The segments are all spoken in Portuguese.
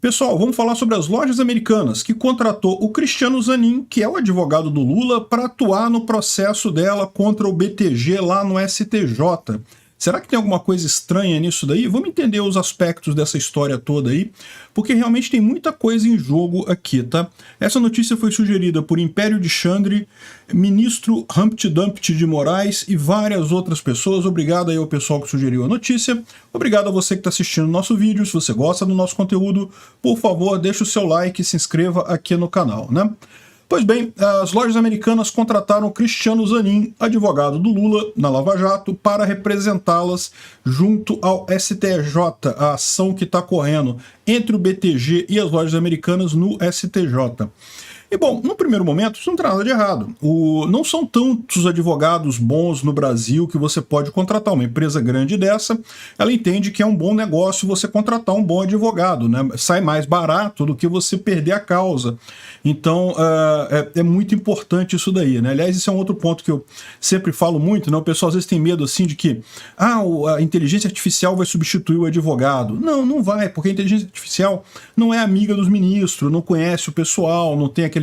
Pessoal, vamos falar sobre as lojas americanas, que contratou o Cristiano Zanin, que é o advogado do Lula, para atuar no processo dela contra o BTG lá no STJ. Será que tem alguma coisa estranha nisso daí? Vamos entender os aspectos dessa história toda aí, porque realmente tem muita coisa em jogo aqui, tá? Essa notícia foi sugerida por Império de Xandre, ministro Humpty Dumpty de Moraes e várias outras pessoas. Obrigado aí ao pessoal que sugeriu a notícia. Obrigado a você que está assistindo o nosso vídeo. Se você gosta do nosso conteúdo, por favor, deixe o seu like e se inscreva aqui no canal, né? Pois bem, as lojas americanas contrataram Cristiano Zanin, advogado do Lula, na Lava Jato, para representá-las junto ao STJ, a ação que está correndo entre o BTG e as lojas americanas no STJ. E bom, no primeiro momento, isso não tem nada de errado. Não são tantos advogados bons no Brasil que você pode contratar. Uma empresa grande dessa, ela entende que é um bom negócio você contratar um bom advogado, né? Sai mais barato do que você perder a causa. Então, é muito importante isso daí, né? Aliás, esse é um outro ponto que eu sempre falo muito, né? O pessoal às vezes tem medo assim de que a inteligência artificial vai substituir o advogado. Não, não vai, porque a inteligência artificial não é amiga dos ministros, não conhece o pessoal, não tem aquele...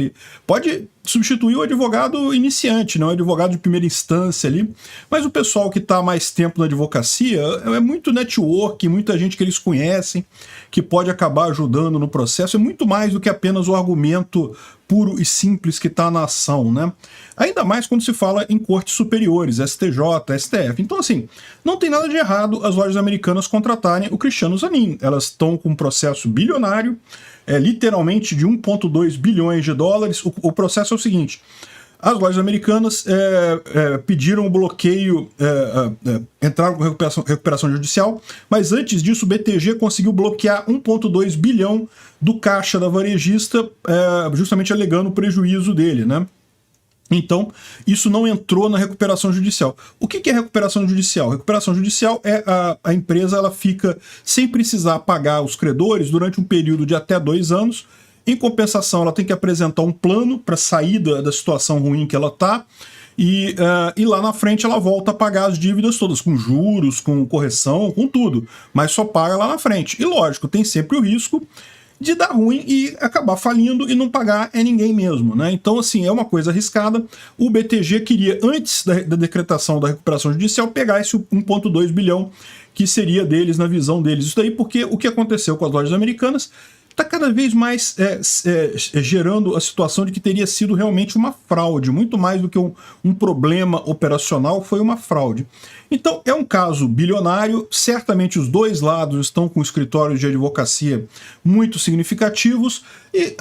Pode substituir o advogado iniciante, não o advogado de primeira instância ali, mas o pessoal que está há mais tempo na advocacia é muito network, muita gente que eles conhecem, que pode acabar ajudando no processo, é muito mais do que apenas o argumento puro e simples que está na ação, né? Ainda mais quando se fala em cortes superiores, STJ, STF. Então, assim, não tem nada de errado as lojas americanas contratarem o Cristiano Zanin. Elas estão com um processo bilionário, literalmente de 1,2 bilhões de dólares. O processo é o seguinte: as lojas americanas pediram o bloqueio, entraram com recuperação judicial, mas antes disso o BTG conseguiu bloquear 1,2 bilhão do caixa da varejista, justamente alegando o prejuízo dele, né? Então, isso não entrou na recuperação judicial. O que é recuperação judicial? Recuperação judicial é a empresa ela fica sem precisar pagar os credores durante um período de até 2 anos. Em compensação, ela tem que apresentar um plano para sair da situação ruim que ela está, e lá na frente ela volta a pagar as dívidas todas, com juros, com correção, com tudo, mas só paga lá na frente. E lógico, tem sempre o risco de dar ruim e acabar falindo e não pagar ninguém mesmo, né? Então, assim, é uma coisa arriscada. O BTG queria, antes da decretação da recuperação judicial, pegar esse 1,2 bilhão que seria deles, na visão deles. Isso daí porque o que aconteceu com as lojas americanas está cada vez mais gerando a situação de que teria sido realmente uma fraude, muito mais do que um problema operacional, foi uma fraude. Então, é um caso bilionário, certamente os dois lados estão com escritórios de advocacia muito significativos, e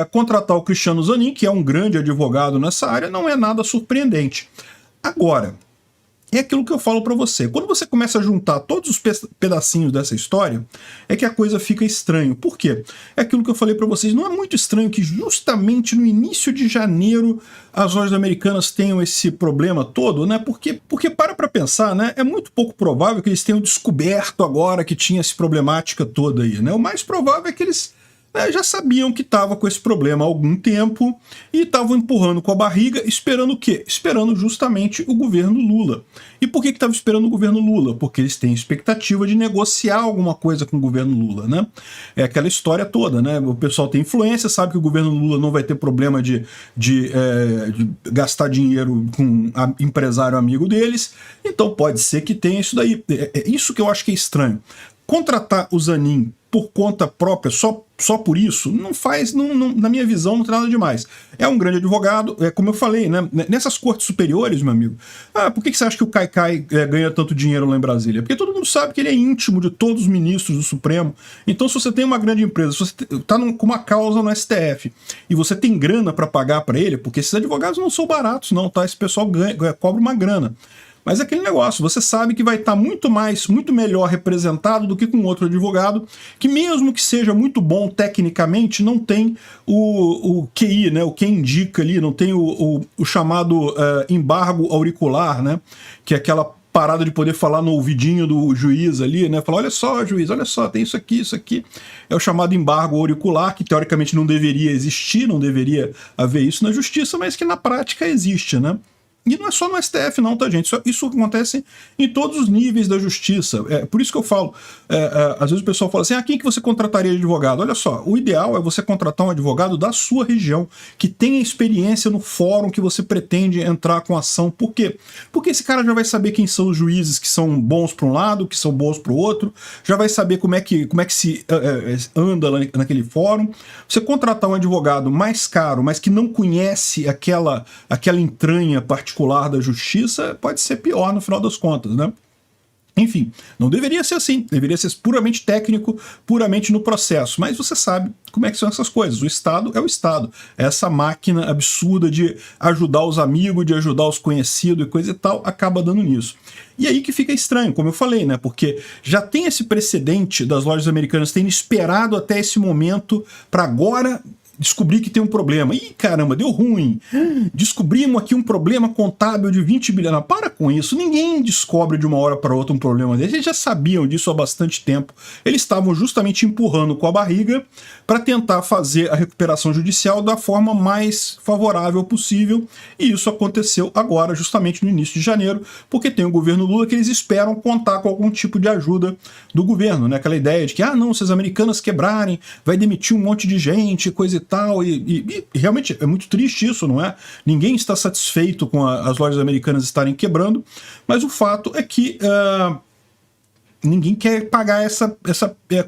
contratar o Cristiano Zanin, que é um grande advogado nessa área, não é nada surpreendente. Agora, é aquilo que eu falo para você. Quando você começa a juntar todos os pedacinhos dessa história, é que a coisa fica estranho. Por quê? É aquilo que eu falei para vocês. Não é muito estranho que justamente no início de janeiro as lojas americanas tenham esse problema todo, né? Porque para pensar, né? É muito pouco provável que eles tenham descoberto agora que tinha essa problemática toda aí, né? O mais provável é que eles já sabiam que estava com esse problema há algum tempo e estavam empurrando com a barriga, esperando o quê? Esperando justamente o governo Lula. E por que estava esperando o governo Lula? Porque eles têm expectativa de negociar alguma coisa com o governo Lula, né? É aquela história toda, né? O pessoal tem influência, sabe que o governo Lula não vai ter problema de gastar dinheiro com empresário amigo deles, então pode ser que tenha isso daí. É isso que eu acho que é estranho. Contratar o Zanin por conta própria, só por isso, não faz, na minha visão, não tem nada demais. É um grande advogado, como eu falei, né? Nessas cortes superiores, meu amigo, por que você acha que o Cai ganha tanto dinheiro lá em Brasília? Porque todo mundo sabe que ele é íntimo de todos os ministros do Supremo. Então, se você tem uma grande empresa, se você está com uma causa no STF, e você tem grana para pagar para ele, porque esses advogados não são baratos, não, tá? Esse pessoal cobra uma grana. Mas é aquele negócio, você sabe que vai estar muito melhor representado do que com outro advogado, que mesmo que seja muito bom tecnicamente, não tem o QI, né, o que indica ali, não tem o chamado embargo auricular, né, que é aquela parada de poder falar no ouvidinho do juiz ali, né, falar, olha só, juiz, olha só, tem isso aqui, é o chamado embargo auricular, que teoricamente não deveria existir, não deveria haver isso na justiça, mas que na prática existe, né. E não é só no STF não, tá, gente? Isso acontece em todos os níveis da justiça. Por isso que eu falo, às vezes o pessoal fala assim, quem que você contrataria de advogado? Olha só, o ideal é você contratar um advogado da sua região, que tenha experiência no fórum que você pretende entrar com ação. Por quê? Porque esse cara já vai saber quem são os juízes que são bons para um lado, que são bons para o outro, já vai saber como é que se anda naquele fórum. Você contratar um advogado mais caro, mas que não conhece aquela entranha particular da justiça, pode ser pior no final das contas, né? Enfim, não deveria ser assim, deveria ser puramente técnico, puramente no processo, mas você sabe como é que são essas coisas, o Estado é o Estado, é essa máquina absurda de ajudar os amigos, de ajudar os conhecidos e coisa e tal, acaba dando nisso. E aí que fica estranho, como eu falei, né, porque já tem esse precedente das lojas americanas terem esperado até esse momento para agora descobrir que tem um problema. Ih, caramba, deu ruim. Descobrimos aqui um problema contábil de 20 bilhões. Para com isso. Ninguém descobre de uma hora para outra um problema desse. Eles já sabiam disso há bastante tempo. Eles estavam justamente empurrando com a barriga para tentar fazer a recuperação judicial da forma mais favorável possível. E isso aconteceu agora, justamente no início de janeiro, porque tem o governo Lula que eles esperam contar com algum tipo de ajuda do governo, né? Aquela ideia de que, não, se as americanas quebrarem, vai demitir um monte de gente, coisa e tal, e realmente é muito triste isso, não é? Ninguém está satisfeito com as lojas americanas estarem quebrando, mas o fato é que ninguém quer pagar essa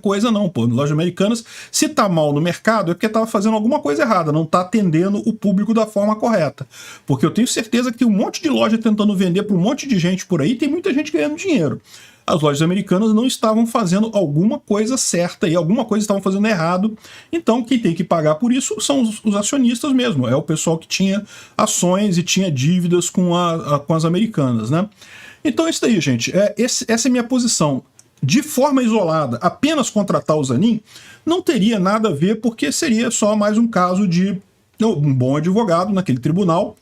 coisa não, pô. Lojas americanas, se tá mal no mercado, é porque tava fazendo alguma coisa errada, não tá atendendo o público da forma correta. Porque eu tenho certeza que tem um monte de loja tentando vender para um monte de gente por aí, tem muita gente ganhando dinheiro. As lojas americanas não estavam fazendo alguma coisa certa e alguma coisa estavam fazendo errado. Então quem tem que pagar por isso são os acionistas mesmo. É o pessoal que tinha ações e tinha dívidas com as americanas, né? Então é isso daí, gente. Essa é a minha posição. De forma isolada, apenas contratar o Zanin não teria nada a ver, porque seria só mais um caso de um bom advogado naquele tribunal.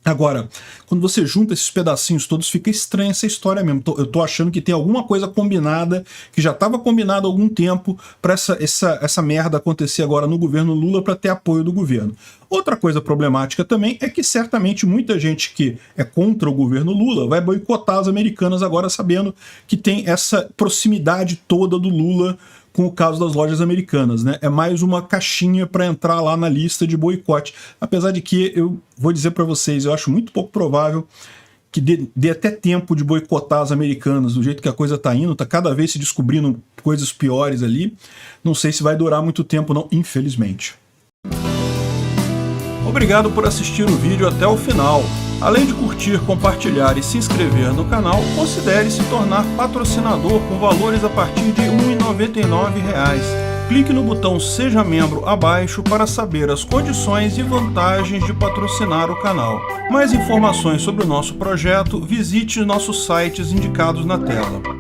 Agora, quando você junta esses pedacinhos todos, fica estranha essa história mesmo. Eu tô achando que tem alguma coisa combinada, que já estava combinado há algum tempo, para essa merda acontecer agora no governo Lula para ter apoio do governo. Outra coisa problemática também é que certamente muita gente que é contra o governo Lula vai boicotar as americanas agora, sabendo que tem essa proximidade toda do Lula com o caso das lojas americanas, né? É mais uma caixinha para entrar lá na lista de boicote. Apesar de que, eu vou dizer para vocês, eu acho muito pouco provável que dê até tempo de boicotar as americanas, do jeito que a coisa tá indo, tá cada vez se descobrindo coisas piores ali. Não sei se vai durar muito tempo não, infelizmente. Obrigado por assistir o vídeo até o final. Além de curtir, compartilhar e se inscrever no canal, considere se tornar patrocinador com valores a partir de R$ 1,99. Clique no botão Seja Membro abaixo para saber as condições e vantagens de patrocinar o canal. Mais informações sobre o nosso projeto, visite nossos sites indicados na tela.